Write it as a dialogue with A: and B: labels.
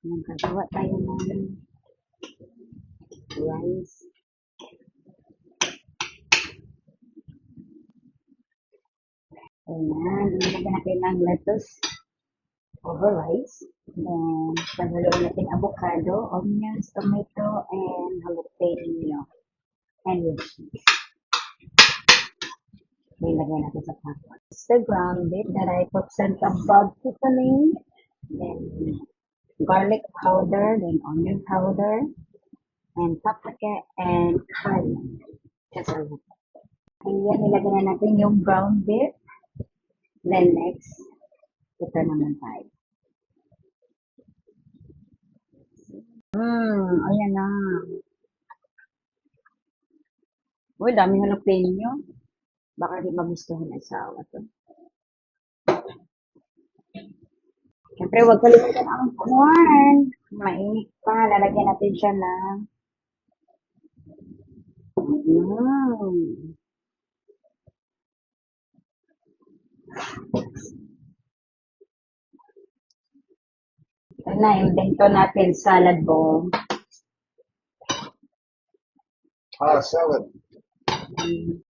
A: Magagawa tayo ng rice. Ayan, nilagyan natin ng lettuce over rice. Then, paghaluin natin avocado, onions, tomato, and jalapeno. And with cheese. Nilagyan natin sa pakwan. The ground beef that I put some above seasoning. Then, garlic powder, then onion powder, and paprika, and cayenne. Just a little. Ayan, nilagyan na natin yung ground beef. Then next, ito naman tayo. Ayan na. Uy, dami jalapeno. Baka di magustuhan ng asawa to. Siyempre, huwag kalimutan ang corn. Mainit pa. Lalagyan natin siya ng ito na, invento natin salad bowl.
B: Salad.